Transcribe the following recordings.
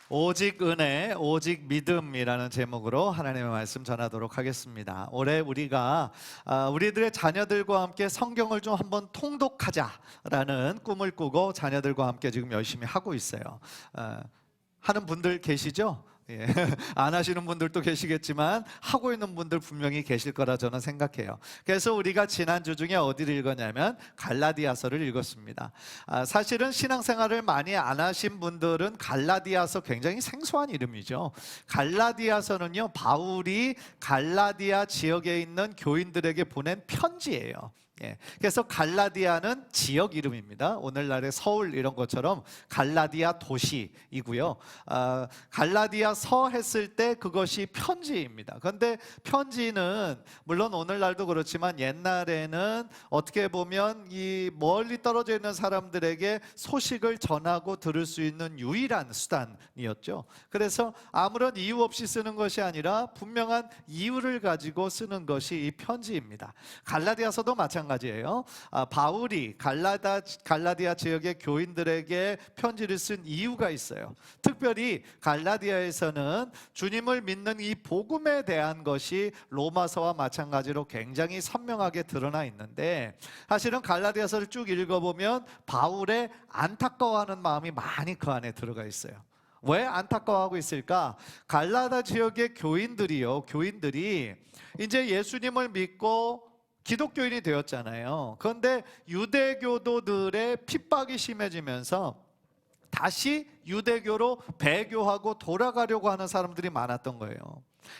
오직 은혜, 오직 믿음이라는 제목으로 하나님의 말씀 전하도록 하겠습니다. 올해 우리가 우리들의 자녀들과 함께 성경을 좀 한번 통독하자라는 꿈을 꾸고 자녀들과 함께 지금 열심히 하고 있어요. 하는 분들 계시죠? 예. 안 하시는 분들도 계시겠지만 하고 있는 분들 분명히 계실 거라 저는 생각해요. 그래서 우리가 지난주 중에 어디를 읽었냐면 갈라디아서를 읽었습니다. 사실은 신앙생활을 많이 안 하신 분들은 갈라디아서 굉장히 생소한 이름이죠. 갈라디아서는요, 바울이 갈라디아 지역에 있는 교인들에게 보낸 편지예요. 예, 그래서 갈라디아는 지역 이름입니다. 오늘날의 서울 이런 것처럼 갈라디아 도시이고요. 갈라디아서 했을 때 그것이 편지입니다. 그런데 편지는 물론 오늘날도 그렇지만 옛날에는 어떻게 보면 이 멀리 떨어져 있는 사람들에게 소식을 전하고 들을 수 있는 유일한 수단이었죠. 그래서 아무런 이유 없이 쓰는 것이 아니라 분명한 이유를 가지고 쓰는 것이 이 편지입니다. 갈라디아서도 마찬가지예요. 바울이 갈라디아 지역의 교인들에게 편지를 쓴 이유가 있어요. 특별히 갈라디아에서는 주님을 믿는 이 복음에 대한 것이 로마서와 마찬가지로 굉장히 선명하게 드러나 있는데, 사실은 갈라디아서를 쭉 읽어보면 바울의 안타까워하는 마음이 많이 그 안에 들어가 있어요. 왜 안타까워하고 있을까? 갈라디아 지역의 교인들이 이제 예수님을 믿고 기독교인이 되었잖아요. 그런데 유대교도들의 핍박이 심해지면서 다시 유대교로 배교하고 돌아가려고 하는 사람들이 많았던 거예요.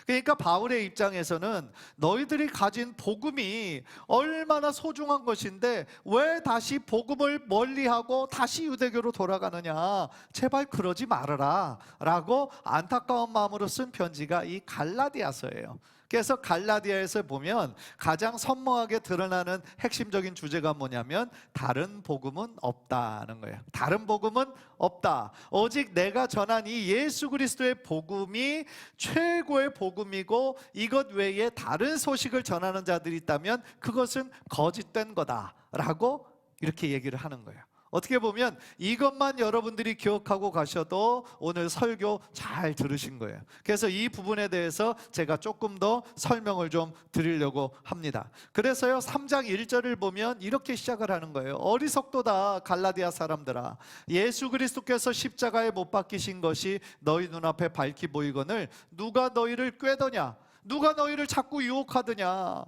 그러니까 바울의 입장에서는 너희들이 가진 복음이 얼마나 소중한 것인데 왜 다시 복음을 멀리하고 다시 유대교로 돌아가느냐, 제발 그러지 말아라 라고 안타까운 마음으로 쓴 편지가 이 갈라디아서예요. 그래서 갈라디아에서 보면 가장 선명하게 드러나는 핵심적인 주제가 뭐냐면 다른 복음은 없다는 거예요. 다른 복음은 없다. 오직 내가 전한 이 예수 그리스도의 복음이 최고의 복음이고 이것 외에 다른 소식을 전하는 자들이 있다면 그것은 거짓된 거다라고 이렇게 얘기를 하는 거예요. 어떻게 보면 이것만 여러분들이 기억하고 가셔도 오늘 설교 잘 들으신 거예요. 그래서 이 부분에 대해서 제가 조금 더 설명을 좀 드리려고 합니다. 그래서요, 3장 1절을 보면 이렇게 시작을 하는 거예요. 어리석도다 갈라디아 사람들아, 예수 그리스도께서 십자가에 못 박히신 것이 너희 눈앞에 밝히 보이거늘 누가 너희를 꾀더냐, 누가 너희를 자꾸 유혹하더냐.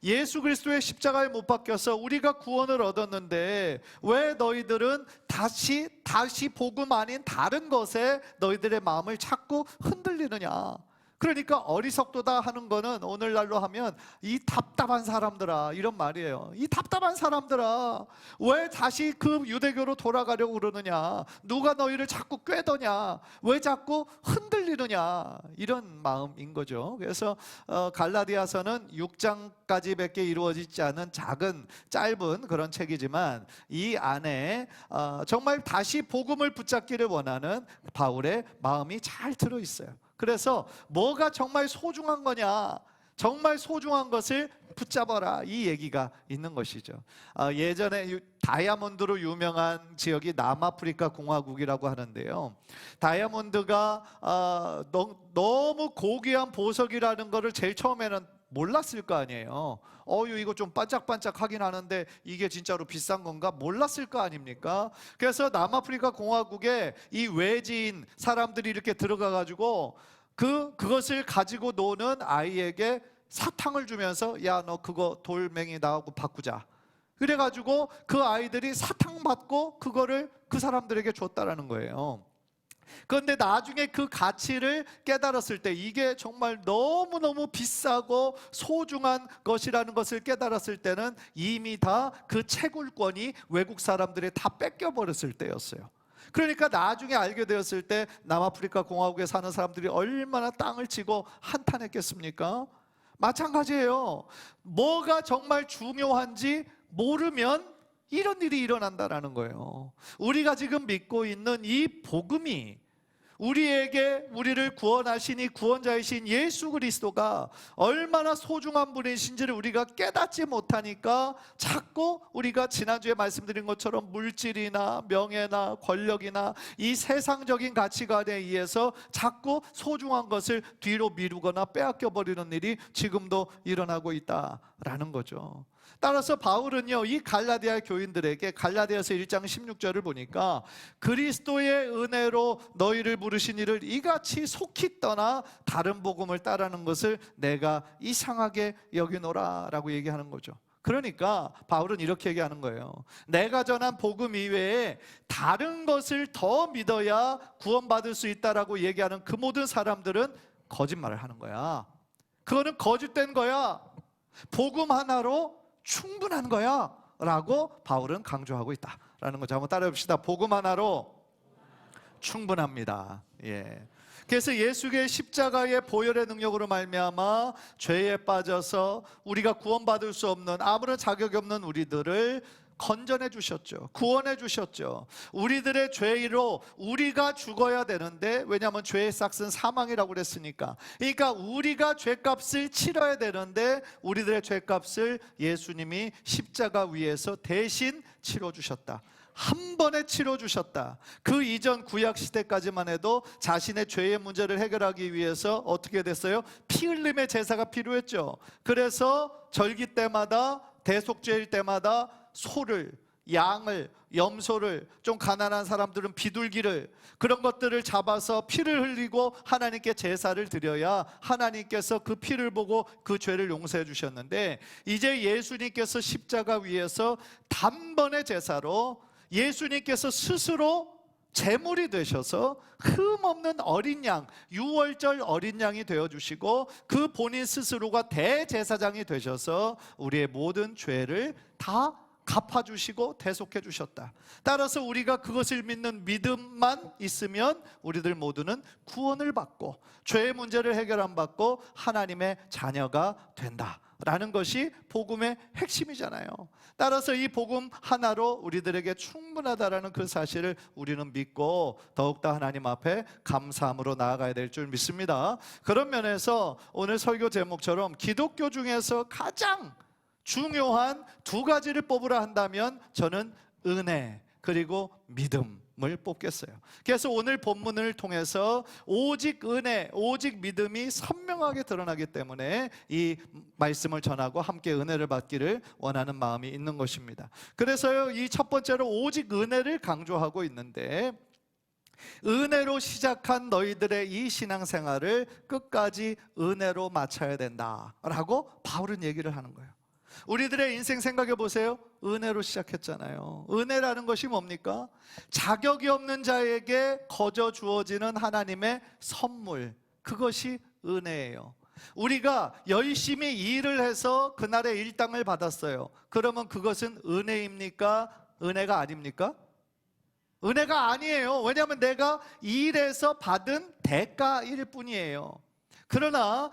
예수 그리스도의 십자가에 못 박혀서 우리가 구원을 얻었는데 왜 너희들은 다시 복음 아닌 다른 것에 너희들의 마음을 자꾸 흔들리느냐. 그러니까 어리석도다 하는 거는 오늘날로 하면 이 답답한 사람들아 이런 말이에요. 이 답답한 사람들아, 왜 다시 그 유대교로 돌아가려고 그러느냐, 누가 너희를 자꾸 꾀더냐, 왜 자꾸 흔들리느냐, 이런 마음인 거죠. 그래서 갈라디아서는 6장까지밖에 이루어지지 않은 작은 짧은 그런 책이지만 이 안에 정말 다시 복음을 붙잡기를 원하는 바울의 마음이 잘 들어있어요. 그래서 뭐가 정말 소중한 거냐, 정말 소중한 것을 붙잡아라, 이 얘기가 있는 것이죠. 예전에 다이아몬드로 유명한 지역이 남아프리카 공화국이라고 하는데요, 다이아몬드가 너무 고귀한 보석이라는 것을 제일 처음에는 몰랐을 거 아니에요. 이거 좀 반짝반짝 하긴 하는데 이게 진짜로 비싼 건가? 몰랐을 거 아닙니까? 그래서 남아프리카 공화국에 이 외지인 사람들이 이렇게 들어가 가지고 그것을 가지고 노는 아이에게 사탕을 주면서 야, 너 그거 돌멩이 나하고 바꾸자. 그래가지고 그 아이들이 사탕 받고 그거를 그 사람들에게 줬다라는 거예요. 그런데 나중에 그 가치를 깨달았을 때 이게 정말 너무너무 비싸고 소중한 것이라는 것을 깨달았을 때는 이미 다 그 채굴권이 외국 사람들이 다 뺏겨버렸을 때였어요. 그러니까 나중에 알게 되었을 때 남아프리카 공화국에 사는 사람들이 얼마나 땅을 치고 한탄했겠습니까? 마찬가지예요. 뭐가 정말 중요한지 모르면 이런 일이 일어난다라는 거예요. 우리가 지금 믿고 있는 이 복음이 우리를 구원하신 이 구원자이신 예수 그리스도가 얼마나 소중한 분이신지를 우리가 깨닫지 못하니까 자꾸 우리가 지난주에 말씀드린 것처럼 물질이나 명예나 권력이나 이 세상적인 가치관에 의해서 자꾸 소중한 것을 뒤로 미루거나 빼앗겨 버리는 일이 지금도 일어나고 있다라는 거죠. 따라서 바울은요, 이 갈라디아 교인들에게 갈라디아서 1장 16절을 보니까 그리스도의 은혜로 너희를 부르신 이를 이같이 속히 떠나 다른 복음을 따르는 것을 내가 이상하게 여기노라 라고 얘기하는 거죠. 그러니까 바울은 이렇게 얘기하는 거예요. 내가 전한 복음 이외에 다른 것을 더 믿어야 구원받을 수 있다라고 얘기하는 그 모든 사람들은 거짓말을 하는 거야. 그거는 거짓된 거야. 복음 하나로 충분한 거야 라고 바울은 강조하고 있다라는 거죠. 한번 따라해 봅시다. 복음 하나로 충분합니다. 그래서 예수의 십자가의 보혈의 능력으로 말미암아 죄에 빠져서 우리가 구원받을 수 없는, 아무런 자격이 없는 우리들을 건전해 주셨죠. 구원해 주셨죠. 우리들의 죄로 우리가 죽어야 되는데, 왜냐하면 죄의 삭은 사망이라고 그랬으니까. 그러니까 우리가 죄값을 치러야 되는데 우리들의 죄값을 예수님이 십자가 위에서 대신 치러 주셨다. 한 번에 치러 주셨다. 그 이전 구약 시대까지만 해도 자신의 죄의 문제를 해결하기 위해서 어떻게 됐어요? 피 흘림의 제사가 필요했죠. 그래서 절기 때마다, 대속죄일 때마다 소를, 양을, 염소를, 좀 가난한 사람들은 비둘기를, 그런 것들을 잡아서 피를 흘리고 하나님께 제사를 드려야 하나님께서 그 피를 보고 그 죄를 용서해 주셨는데, 이제 예수님께서 십자가 위에서 단번에 제사로 예수님께서 스스로 제물이 되셔서 흠없는 어린 양, 유월절 어린 양이 되어주시고 그 본인 스스로가 대제사장이 되셔서 우리의 모든 죄를 다 갚아주시고 대속해 주셨다. 따라서 우리가 그것을 믿는 믿음만 있으면 우리들 모두는 구원을 받고 죄의 문제를 해결 안 받고 하나님의 자녀가 된다라는 것이 복음의 핵심이잖아요. 따라서 이 복음 하나로 우리들에게 충분하다라는 그 사실을 우리는 믿고 더욱더 하나님 앞에 감사함으로 나아가야 될 줄 믿습니다. 그런 면에서 오늘 설교 제목처럼 기독교 중에서 가장 중요한 두 가지를 뽑으라 한다면 저는 은혜 그리고 믿음을 뽑겠어요. 그래서 오늘 본문을 통해서 오직 은혜, 오직 믿음이 선명하게 드러나기 때문에 이 말씀을 전하고 함께 은혜를 받기를 원하는 마음이 있는 것입니다. 그래서요, 이 첫 번째로 오직 은혜를 강조하고 있는데, 은혜로 시작한 너희들의 이 신앙생활을 끝까지 은혜로 마쳐야 된다라고 바울은 얘기를 하는 거예요. 우리들의 인생 생각해 보세요. 은혜로 시작했잖아요. 은혜라는 것이 뭡니까? 자격이 없는 자에게 거저 주어지는 하나님의 선물, 그것이 은혜예요. 우리가 열심히 일을 해서 그날의 일당을 받았어요. 그러면 그것은 은혜입니까? 은혜가 아닙니까? 은혜가 아니에요. 왜냐하면 내가 일해서 받은 대가일 뿐이에요. 그러나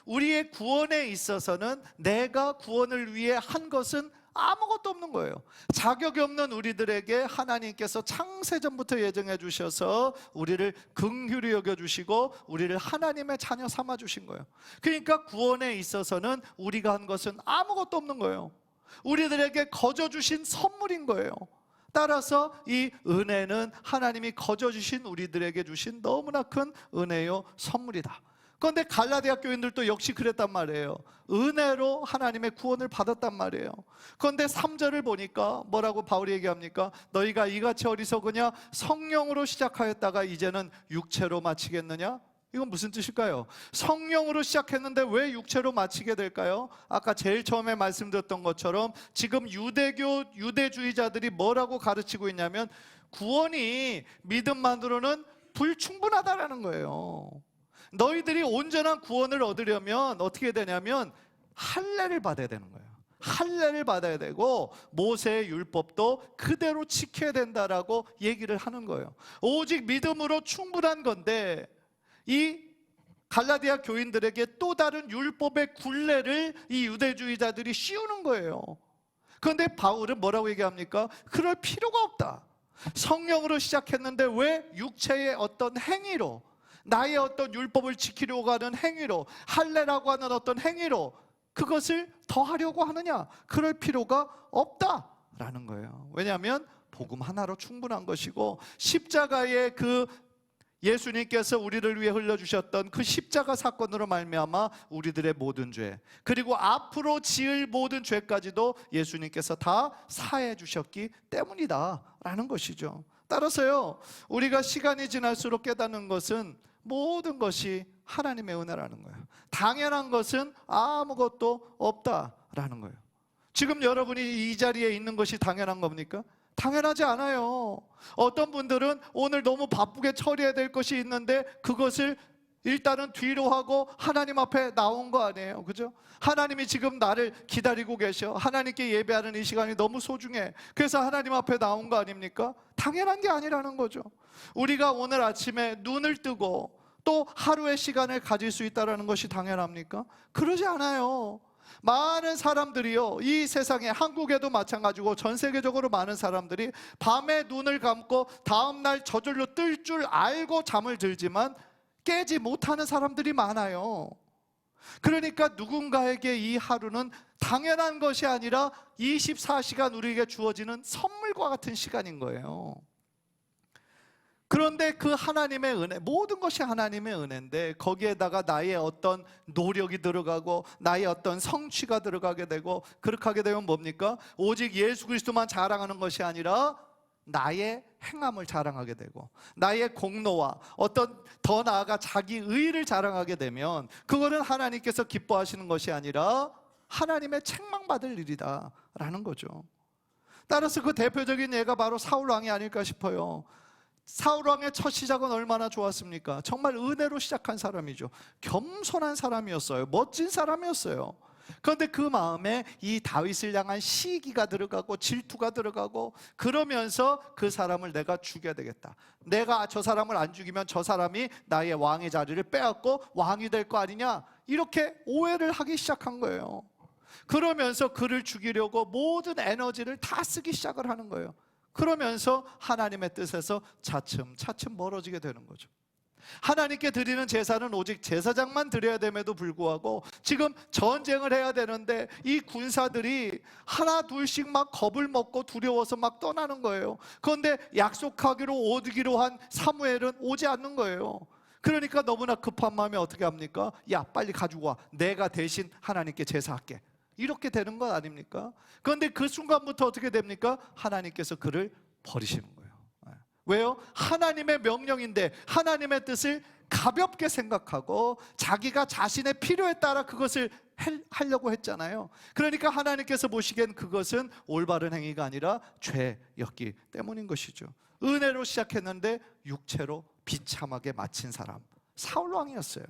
우리의 구원에 있어서는 내가 구원을 위해 한 것은 아무것도 없는 거예요. 자격이 없는 우리들에게 하나님께서 창세전부터 예정해 주셔서 우리를 긍휼히 여겨주시고 우리를 하나님의 자녀 삼아 주신 거예요. 그러니까 구원에 있어서는 우리가 한 것은 아무것도 없는 거예요. 우리들에게 거저 주신 선물인 거예요. 따라서 이 은혜는 하나님이 거저 주신 우리들에게 주신 너무나 큰 은혜요 선물이다. 그런데 갈라디아 교인들도 역시 그랬단 말이에요. 은혜로 하나님의 구원을 받았단 말이에요. 그런데 3절을 보니까 뭐라고 바울이 얘기합니까? 너희가 이같이 어리석으냐? 성령으로 시작하였다가 이제는 육체로 마치겠느냐? 이건 무슨 뜻일까요? 성령으로 시작했는데 왜 육체로 마치게 될까요? 아까 제일 처음에 말씀드렸던 것처럼 지금 유대주의자들이 뭐라고 가르치고 있냐면 구원이 믿음만으로는 불충분하다라는 거예요. 너희들이 온전한 구원을 얻으려면 어떻게 되냐면 할례를 받아야 되는 거예요. 할례를 받아야 되고 모세의 율법도 그대로 지켜야 된다라고 얘기를 하는 거예요. 오직 믿음으로 충분한 건데 이 갈라디아 교인들에게 또 다른 율법의 굴레를 이 유대주의자들이 씌우는 거예요. 그런데 바울은 뭐라고 얘기합니까? 그럴 필요가 없다. 성령으로 시작했는데 왜 육체의 어떤 행위로, 나의 어떤 율법을 지키려고 하는 행위로, 할례라고 하는 어떤 행위로 그것을 더하려고 하느냐? 그럴 필요가 없다라는 거예요. 왜냐하면 복음 하나로 충분한 것이고, 십자가의 그 예수님께서 우리를 위해 흘려주셨던 그 십자가 사건으로 말미암아 우리들의 모든 죄, 그리고 앞으로 지을 모든 죄까지도 예수님께서 다 사해 주셨기 때문이다 라는 것이죠. 따라서요, 우리가 시간이 지날수록 깨닫는 것은 모든 것이 하나님의 은혜라는 거예요. 당연한 것은 아무것도 없다라는 거예요. 지금 여러분이 이 자리에 있는 것이 당연한 겁니까? 당연하지 않아요. 어떤 분들은 오늘 너무 바쁘게 처리해야 될 것이 있는데 그것을 일단은 뒤로 하고 하나님 앞에 나온 거 아니에요, 그죠? 하나님이 지금 나를 기다리고 계셔. 하나님께 예배하는 이 시간이 너무 소중해. 그래서 하나님 앞에 나온 거 아닙니까? 당연한 게 아니라는 거죠. 우리가 오늘 아침에 눈을 뜨고 또 하루의 시간을 가질 수 있다는 것이 당연합니까? 그러지 않아요. 많은 사람들이요, 이 세상에, 한국에도 마찬가지고 전 세계적으로 많은 사람들이 밤에 눈을 감고 다음날 저절로 뜰 줄 알고 잠을 들지만 깨지 못하는 사람들이 많아요. 그러니까 누군가에게 이 하루는 당연한 것이 아니라 24시간 우리에게 주어지는 선물과 같은 시간인 거예요. 그런데 그 하나님의 은혜, 모든 것이 하나님의 은혜인데 거기에다가 나의 어떤 노력이 들어가고 나의 어떤 성취가 들어가게 되고, 그렇게 하게 되면 뭡니까? 오직 예수 그리스도만 자랑하는 것이 아니라 나의 행함을 자랑하게 되고 나의 공로와 어떤 더 나아가 자기 의를 자랑하게 되면 그거는 하나님께서 기뻐하시는 것이 아니라 하나님의 책망받을 일이다 라는 거죠. 따라서 그 대표적인 예가 바로 사울 왕이 아닐까 싶어요. 사울 왕의 첫 시작은 얼마나 좋았습니까? 정말 은혜로 시작한 사람이죠. 겸손한 사람이었어요. 멋진 사람이었어요. 그런데 그 마음에 이 다윗을 향한 시기가 들어가고 질투가 들어가고, 그러면서 그 사람을 내가 죽여야 되겠다. 내가 저 사람을 안 죽이면 저 사람이 나의 왕의 자리를 빼앗고 왕이 될 거 아니냐, 이렇게 오해를 하기 시작한 거예요. 그러면서 그를 죽이려고 모든 에너지를 다 쓰기 시작을 하는 거예요. 그러면서 하나님의 뜻에서 차츰차츰 멀어지게 되는 거죠. 하나님께 드리는 제사는 오직 제사장만 드려야 됨에도 불구하고 지금 전쟁을 해야 되는데 이 군사들이 하나 둘씩 막 겁을 먹고 두려워서 막 떠나는 거예요. 그런데 약속하기로 오기로 한 사무엘은 오지 않는 거예요. 그러니까 너무나 급한 마음에 어떻게 합니까? 야, 빨리 가지고 와. 내가 대신 하나님께 제사할게. 이렇게 되는 것 아닙니까? 그런데 그 순간부터 어떻게 됩니까? 하나님께서 그를 버리시는 거예요. 왜요? 하나님의 명령인데 하나님의 뜻을 가볍게 생각하고 자기가 자신의 필요에 따라 그것을 하려고 했잖아요. 그러니까 하나님께서 보시기엔 그것은 올바른 행위가 아니라 죄였기 때문인 것이죠. 은혜로 시작했는데 육체로 비참하게 마친 사람, 사울 왕이었어요.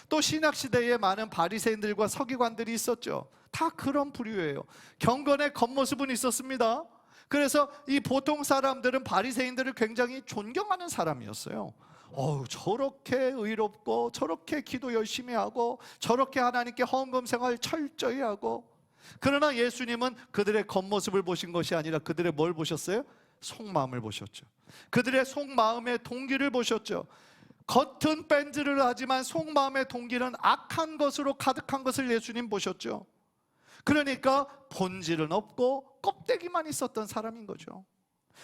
또 신학시대에 많은 바리새인들과 서기관들이 있었죠. 다 그런 부류예요. 경건의 겉모습은 있었습니다. 그래서 이 보통 사람들은 바리새인들을 굉장히 존경하는 사람이었어요. 저렇게 의롭고 저렇게 기도 열심히 하고 저렇게 하나님께 헌금 생활 철저히 하고. 그러나 예수님은 그들의 겉모습을 보신 것이 아니라 그들의 뭘 보셨어요? 속마음을 보셨죠. 그들의 속마음의 동기를 보셨죠. 겉은 뺀질을 하지만 속마음의 동기는 악한 것으로 가득한 것을 예수님 보셨죠. 그러니까 본질은 없고 껍데기만 있었던 사람인 거죠.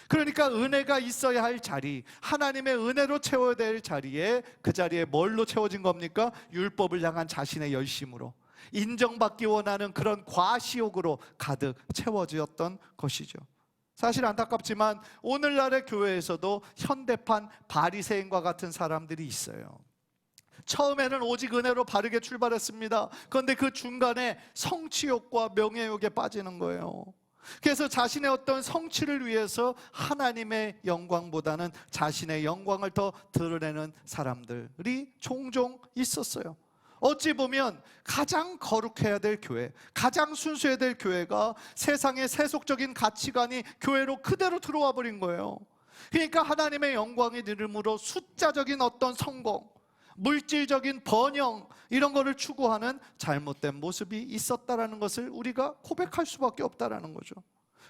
그러니까 은혜가 있어야 할 자리, 하나님의 은혜로 채워야 될 자리에, 그 자리에 뭘로 채워진 겁니까? 율법을 향한 자신의 열심으로, 인정받기 원하는 그런 과시욕으로 가득 채워졌던 것이죠. 사실 안타깝지만 오늘날의 교회에서도 현대판 바리새인과 같은 사람들이 있어요. 처음에는 오직 은혜로 바르게 출발했습니다. 그런데 그 중간에 성취욕과 명예욕에 빠지는 거예요. 그래서 자신의 어떤 성취를 위해서 하나님의 영광보다는 자신의 영광을 더 드러내는 사람들이 종종 있었어요. 어찌 보면 가장 거룩해야 될 교회, 가장 순수해야 될 교회가 세상의 세속적인 가치관이 교회로 그대로 들어와 버린 거예요. 그러니까 하나님의 영광이 이름으로 숫자적인 어떤 성공, 물질적인 번영, 이런 거를 추구하는 잘못된 모습이 있었다라는 것을 우리가 고백할 수밖에 없다라는 거죠.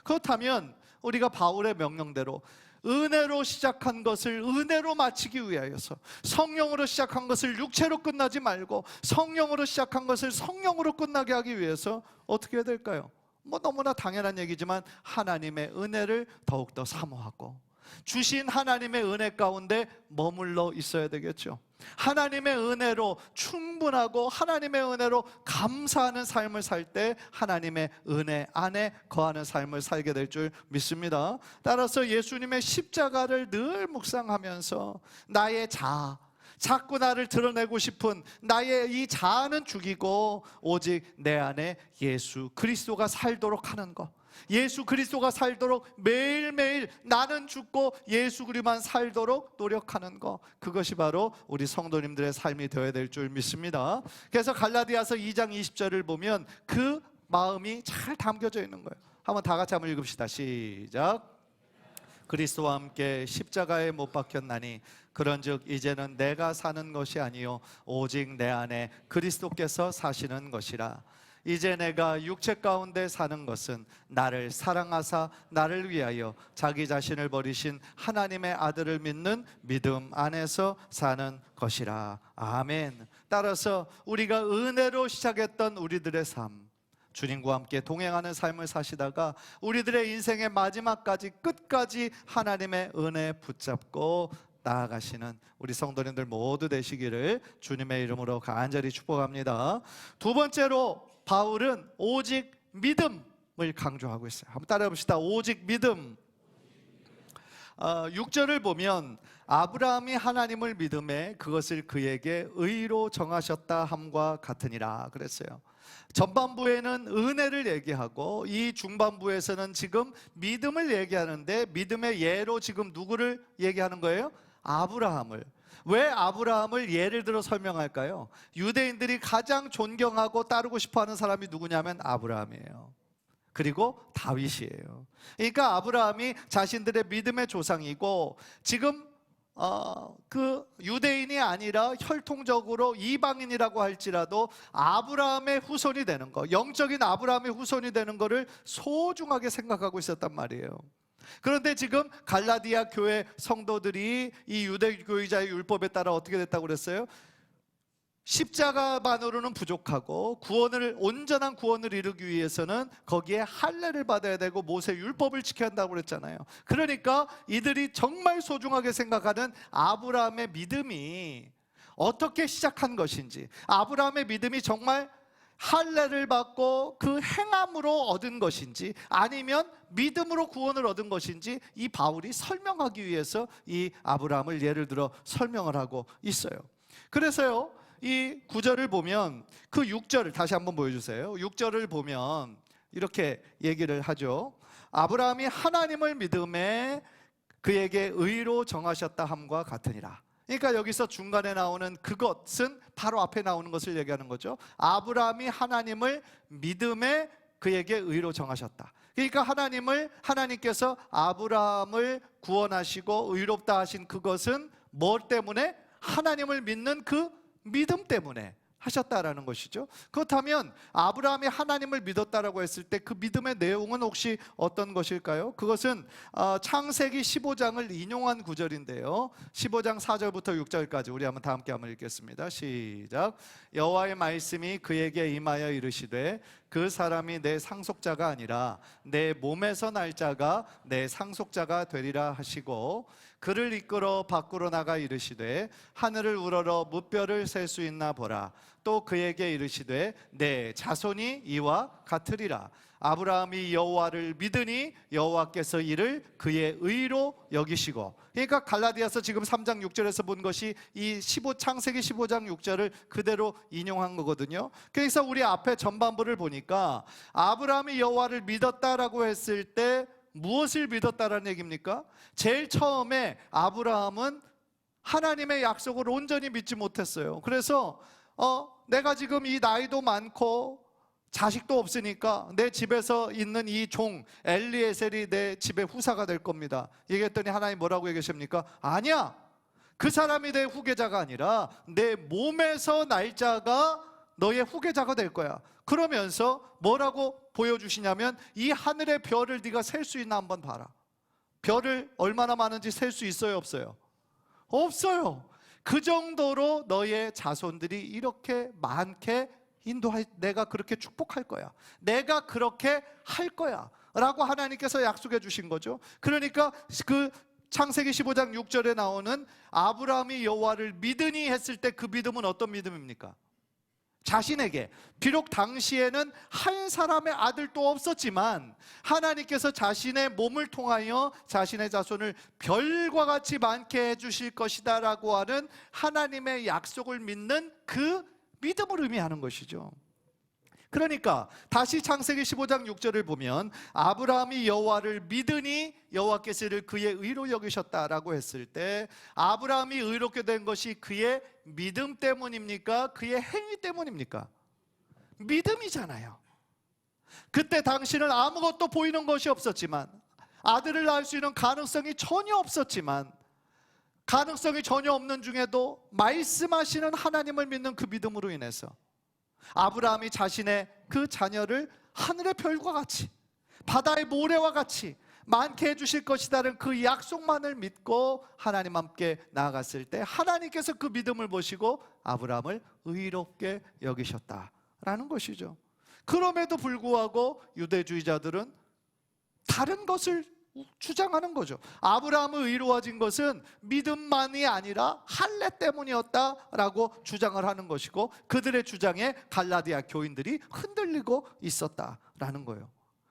그렇다면 우리가 바울의 명령대로 은혜로 시작한 것을 은혜로 마치기 위하여서, 성령으로 시작한 것을 육체로 끝나지 말고 성령으로 시작한 것을 성령으로 끝나게 하기 위해서 어떻게 해야 될까요? 너무나 당연한 얘기지만 하나님의 은혜를 더욱더 사모하고 주신 하나님의 은혜 가운데 머물러 있어야 되겠죠. 하나님의 은혜로 충분하고 하나님의 은혜로 감사하는 삶을 살 때 하나님의 은혜 안에 거하는 삶을 살게 될 줄 믿습니다. 따라서 예수님의 십자가를 늘 묵상하면서 나의 자꾸 나를 드러내고 싶은 나의 이 자아는 죽이고 오직 내 안에 예수 그리스도가 살도록 하는 것, 예수 그리스도가 살도록 매일매일 나는 죽고 예수 그리스도만 살도록 노력하는 것, 그것이 바로 우리 성도님들의 삶이 되어야 될 줄 믿습니다. 그래서 갈라디아서 2장 20절을 보면 그 마음이 잘 담겨져 있는 거예요. 한번 다 같이 한번 읽읍시다. 시작. 그리스도와 함께 십자가에 못 박혔나니 그런즉 이제는 내가 사는 것이 아니요 오직 내 안에 그리스도께서 사시는 것이라. 이제 내가 육체 가운데 사는 것은 나를 사랑하사 나를 위하여 자기 자신을 버리신 하나님의 아들을 믿는 믿음 안에서 사는 것이라. 아멘. 따라서 우리가 은혜로 시작했던 우리들의 삶, 주님과 함께 동행하는 삶을 사시다가 우리들의 인생의 마지막까지 끝까지 하나님의 은혜 붙잡고 나아가시는 우리 성도님들 모두 되시기를 주님의 이름으로 간절히 축복합니다. 두 번째로 바울은 오직 믿음을 강조하고 있어요. 한번 따라해 봅시다. 오직 믿음. 6절을 보면 아브라함이 하나님을 믿음에 그것을 그에게 의로 정하셨다 함과 같으니라 그랬어요. 전반부에는 은혜를 얘기하고 이 중반부에서는 지금 믿음을 얘기하는데 믿음의 예로 지금 누구를 얘기하는 거예요? 아브라함을. 왜 아브라함을 예를 들어 설명할까요? 유대인들이 가장 존경하고 따르고 싶어하는 사람이 누구냐면 아브라함이에요. 그리고 다윗이에요. 그러니까 아브라함이 자신들의 믿음의 조상이고 지금 그 유대인이 아니라 혈통적으로 이방인이라고 할지라도 아브라함의 후손이 되는 거, 영적인 아브라함의 후손이 되는 거를 소중하게 생각하고 있었단 말이에요. 그런데 지금 갈라디아 교회 성도들이 이 유대교의자의 율법에 따라 어떻게 됐다고 그랬어요? 십자가만으로는 부족하고 온전한 구원을 이루기 위해서는 거기에 할례를 받아야 되고 모세 율법을 지켜야 한다고 그랬잖아요. 그러니까 이들이 정말 소중하게 생각하는 아브라함의 믿음이 어떻게 시작한 것인지, 아브라함의 믿음이 정말 할례를 받고 그 행함으로 얻은 것인지 아니면 믿음으로 구원을 얻은 것인지 이 바울이 설명하기 위해서 이 아브라함을 예를 들어 설명을 하고 있어요. 그래서요, 이 9절을 보면 그 6절을 다시 한번 보여주세요. 6절을 보면 이렇게 얘기를 하죠. 아브라함이 하나님을 믿음에 그에게 의로 정하셨다 함과 같으니라. 그러니까 여기서 중간에 나오는 그것은 바로 앞에 나오는 것을 얘기하는 거죠. 아브라함이 하나님을 믿음에 그에게 의로 정하셨다. 그러니까 하나님께서 아브라함을 구원하시고 의롭다 하신 그것은 뭐 때문에? 하나님을 믿는 그 믿음 때문에 하셨다라는 것이죠. 그렇다면 아브라함이 하나님을 믿었다라고 했을 때 그 믿음의 내용은 혹시 어떤 것일까요? 그것은 창세기 15장을 인용한 구절인데요, 15장 4절부터 6절까지 우리 한번 다 함께 한번 읽겠습니다. 시작. 여호와의 말씀이 그에게 임하여 이르시되 그 사람이 내 상속자가 아니라 내 몸에서 날 자가 내 상속자가 되리라 하시고 그를 이끌어 밖으로 나가 이르시되 하늘을 우러러 무뼈를 셀 수 있나 보라. 또 그에게 이르시되 내 자손이 이와 같으리라. 아브라함이 여호와를 믿으니 여호와께서 이를 그의 의로 여기시고. 그러니까 갈라디아서 지금 3장 6절에서 본 것이 이 창세기 15장 6절을 그대로 인용한 거거든요. 그래서 우리 앞에 전반부를 보니까 아브라함이 여호와를 믿었다라고 했을 때 무엇을 믿었다라는 얘기입니까? 제일 처음에 아브라함은 하나님의 약속을 온전히 믿지 못했어요. 그래서 내가 지금 이 나이도 많고 자식도 없으니까 내 집에서 있는 이 종 엘리에셀이 내 집의 후사가 될 겁니다. 얘기했더니 하나님 뭐라고 얘기하십니까? 아니야, 그 사람이 내 후계자가 아니라 내 몸에서 날 자가 너의 후계자가 될 거야. 그러면서 뭐라고 보여주시냐면 이 하늘의 별을 네가 셀 수 있나 한번 봐라. 별을 얼마나 많은지 셀 수 있어요, 없어요? 없어요. 그 정도로 너의 자손들이 이렇게 많게 내가 그렇게 축복할 거야. 내가 그렇게 할 거야 라고 하나님께서 약속해 주신 거죠. 그러니까 그 창세기 15장 6절에 나오는 아브라함이 여호와를 믿으니 했을 때 그 믿음은 어떤 믿음입니까? 자신에게, 비록 당시에는 한 사람의 아들도 없었지만 하나님께서 자신의 몸을 통하여 자신의 자손을 별과 같이 많게 해주실 것이다 라고 하는 하나님의 약속을 믿는 그 믿음을 의미하는 것이죠. 그러니까 다시 창세기 15장 6절을 보면 아브라함이 여호와를 믿으니 여호와께서 이를 그의 의로 여기셨다라고 했을 때 아브라함이 의롭게 된 것이 그의 믿음 때문입니까? 그의 행위 때문입니까? 믿음이잖아요. 그때 당시는 아무것도 보이는 것이 없었지만, 아들을 낳을 수 있는 가능성이 전혀 없었지만, 가능성이 전혀 없는 중에도 말씀하시는 하나님을 믿는 그 믿음으로 인해서 아브라함이 자신의 그 자녀를 하늘의 별과 같이, 바다의 모래와 같이 많게 해주실 것이라는 그 약속만을 믿고 하나님 함께 나아갔을 때 하나님께서 그 믿음을 보시고 아브라함을 의롭게 여기셨다라는 것이죠. 그럼에도 불구하고 유대주의자들은 다른 것을 주장하는 거죠. 아브라함이 의로워진 것은 믿음만이 아니라 할례 때문이었다라고 주장을 하는 것이고, 그들의 주장에 갈라디아 교인들이 흔들리고 있었다라는 거예요.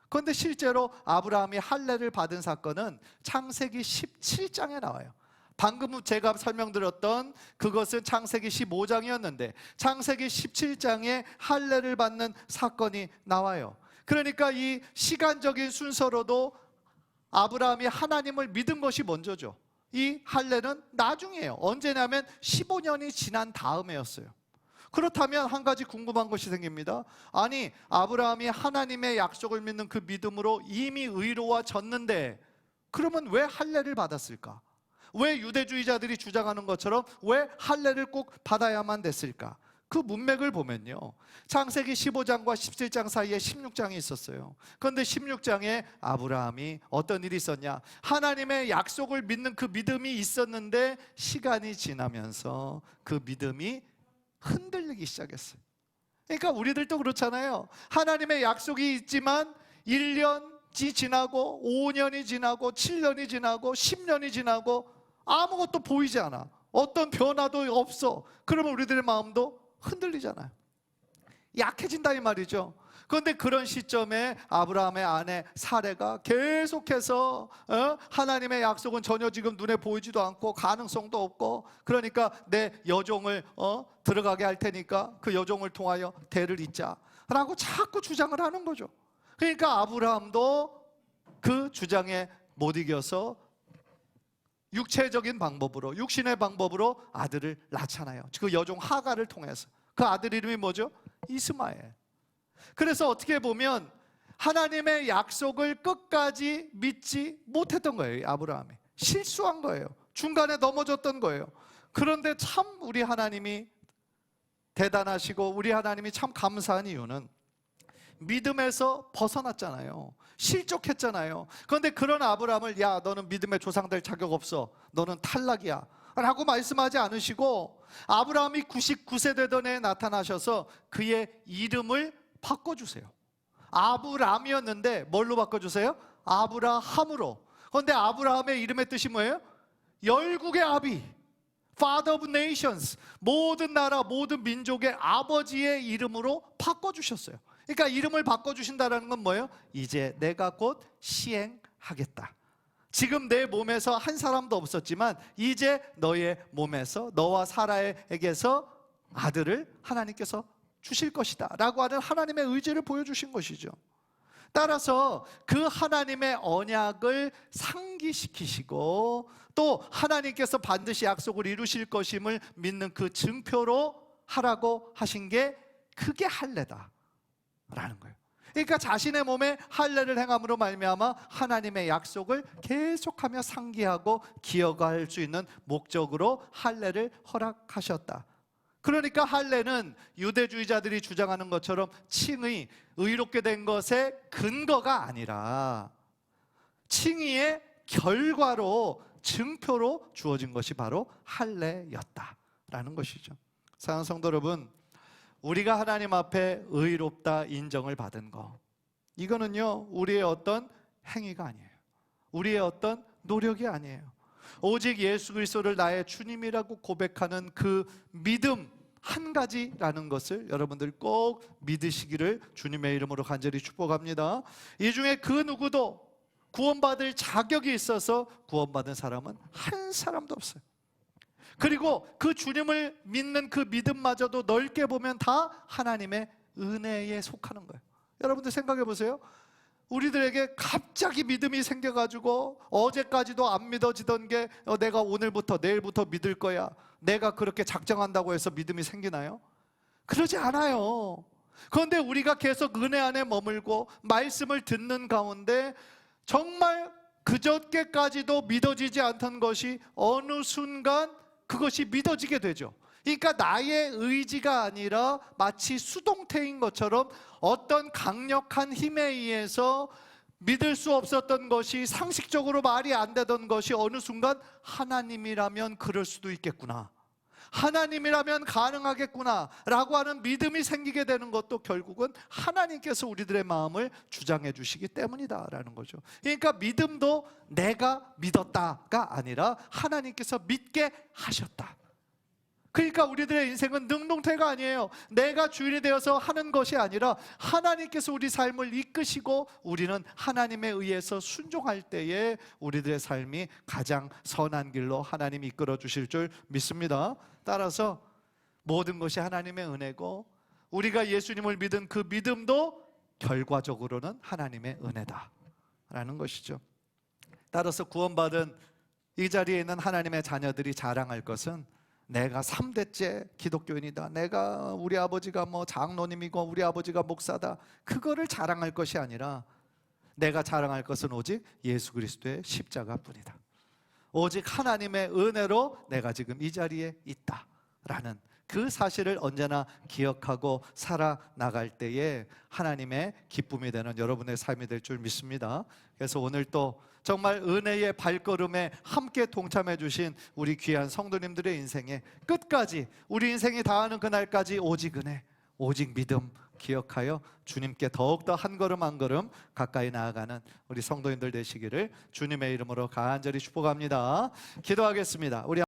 그런데 실제로 아브라함이 할례를 받은 사건은 창세기 17장에 나와요. 방금 제가 설명드렸던 그것은 창세기 15장이었는데 창세기 17장에 할례를 받는 사건이 나와요. 그러니까 이 시간적인 순서로도 아브라함이 하나님을 믿은 것이 먼저죠. 이 할례는 나중이에요. 언제냐면 15년이 지난 다음에였어요. 그렇다면 한 가지 궁금한 것이 생깁니다. 아니, 아브라함이 하나님의 약속을 믿는 그 믿음으로 이미 의로워졌는데 그러면 왜 할례를 받았을까? 왜 유대주의자들이 주장하는 것처럼 왜 할례를 꼭 받아야만 됐을까? 그 문맥을 보면요, 창세기 15장과 17장 사이에 16장이 있었어요. 그런데 16장에 아브라함이 어떤 일이 있었냐? 하나님의 약속을 믿는 그 믿음이 있었는데 시간이 지나면서 그 믿음이 흔들리기 시작했어요. 그러니까 우리들도 그렇잖아요. 하나님의 약속이 있지만 1년이 지나고 5년이 지나고 7년이 지나고 10년이 지나고 아무것도 보이지 않아. 어떤 변화도 없어. 그러면 우리들의 마음도 흔들리잖아요. 약해진다 이 말이죠. 그런데 그런 시점에 아브라함의 아내 사레가 계속해서 하나님의 약속은 전혀 지금 눈에 보이지도 않고 가능성도 없고, 그러니까 내 여종을 들어가게 할 테니까 그 여종을 통하여 대를 잇자 라고 자꾸 주장을 하는 거죠. 그러니까 아브라함도 그 주장에 못 이겨서 육체적인 방법으로, 육신의 방법으로 아들을 낳잖아요. 그 여종 하가를 통해서. 그 아들 이름이 뭐죠? 이스마엘. 그래서 어떻게 보면 하나님의 약속을 끝까지 믿지 못했던 거예요. 아브라함이 실수한 거예요. 중간에 넘어졌던 거예요. 그런데 참 우리 하나님이 대단하시고 우리 하나님이 참 감사한 이유는 믿음에서 벗어났잖아요. 실족했잖아요. 그런데 그런 아브라함을 야, 너는 믿음의 조상 될 자격 없어, 너는 탈락이야 라고 말씀하지 않으시고 아브라함이 99세 되던 해에 나타나셔서 그의 이름을 바꿔주세요. 아브람이었는데 뭘로 바꿔주세요? 아브라함으로. 그런데 아브라함의 이름의 뜻이 뭐예요? 열국의 아비, Father of Nations, 모든 나라 모든 민족의 아버지의 이름으로 바꿔주셨어요. 그러니까 이름을 바꿔주신다는 건 뭐예요? 이제 내가 곧 시행하겠다. 지금 내 몸에서 한 사람도 없었지만 이제 너의 몸에서, 너와 사라에게서 아들을 하나님께서 주실 것이다 라고 하는 하나님의 의지를 보여주신 것이죠. 따라서 그 하나님의 언약을 상기시키시고 또 하나님께서 반드시 약속을 이루실 것임을 믿는 그 증표로 하라고 하신 게 그게 할례다 라는 거예요. 그러니까 자신의 몸에 할례를 행함으로 말미암아 하나님의 약속을 계속하며 상기하고 기억할 수 있는 목적으로 할례를 허락하셨다. 그러니까 할례는 유대주의자들이 주장하는 것처럼 칭의, 의롭게 된 것의 근거가 아니라 칭의의 결과로, 증표로 주어진 것이 바로 할례였다라는 것이죠. 사랑하는 성도 여러분, 우리가 하나님 앞에 의롭다 인정을 받은 거, 이거는요 우리의 어떤 행위가 아니에요. 우리의 어떤 노력이 아니에요. 오직 예수 그리스도를 나의 주님이라고 고백하는 그 믿음 한 가지라는 것을 여러분들 꼭 믿으시기를 주님의 이름으로 간절히 축복합니다. 이 중에 그 누구도 구원받을 자격이 있어서 구원받은 사람은 한 사람도 없어요. 그리고 그 주님을 믿는 그 믿음마저도 넓게 보면 다 하나님의 은혜에 속하는 거예요. 여러분들 생각해 보세요. 우리들에게 갑자기 믿음이 생겨가지고 어제까지도 안 믿어지던 게 내가 오늘부터 내일부터 믿을 거야, 내가 그렇게 작정한다고 해서 믿음이 생기나요? 그러지 않아요. 그런데 우리가 계속 은혜 안에 머물고 말씀을 듣는 가운데 정말 그저께까지도 믿어지지 않던 것이 어느 순간 그것이 믿어지게 되죠. 그러니까 나의 의지가 아니라 마치 수동태인 것처럼 어떤 강력한 힘에 의해서 믿을 수 없었던 것이, 상식적으로 말이 안 되던 것이 어느 순간 하나님이라면 그럴 수도 있겠구나, 하나님이라면 가능하겠구나 라고 하는 믿음이 생기게 되는 것도 결국은 하나님께서 우리들의 마음을 주장해 주시기 때문이다 라는 거죠. 그러니까 믿음도 내가 믿었다가 아니라 하나님께서 믿게 하셨다. 그러니까 우리들의 인생은 능동태가 아니에요. 내가 주인이 되어서 하는 것이 아니라 하나님께서 우리 삶을 이끄시고 우리는 하나님에 의해서 순종할 때에 우리들의 삶이 가장 선한 길로 하나님이 이끌어 주실 줄 믿습니다. 따라서 모든 것이 하나님의 은혜고 우리가 예수님을 믿은 그 믿음도 결과적으로는 하나님의 은혜다라는 것이죠. 따라서 구원받은 이 자리에 있는 하나님의 자녀들이 자랑할 것은 내가 3대째 기독교인이다, 내가 우리 아버지가 장로님이고 우리 아버지가 목사다, 그거를 자랑할 것이 아니라 내가 자랑할 것은 오직 예수 그리스도의 십자가뿐이다. 오직 하나님의 은혜로 내가 지금 이 자리에 있다라는 그 사실을 언제나 기억하고 살아나갈 때에 하나님의 기쁨이 되는 여러분의 삶이 될 줄 믿습니다. 그래서 오늘 또 정말 은혜의 발걸음에 함께 동참해 주신 우리 귀한 성도님들의 인생에 끝까지, 우리 인생이 다하는 그날까지 오직 은혜, 오직 믿음 기억하여 주님께 더욱더 한 걸음 한 걸음 가까이 나아가는 우리 성도님들 되시기를 주님의 이름으로 간절히 축복합니다. 기도하겠습니다. 우리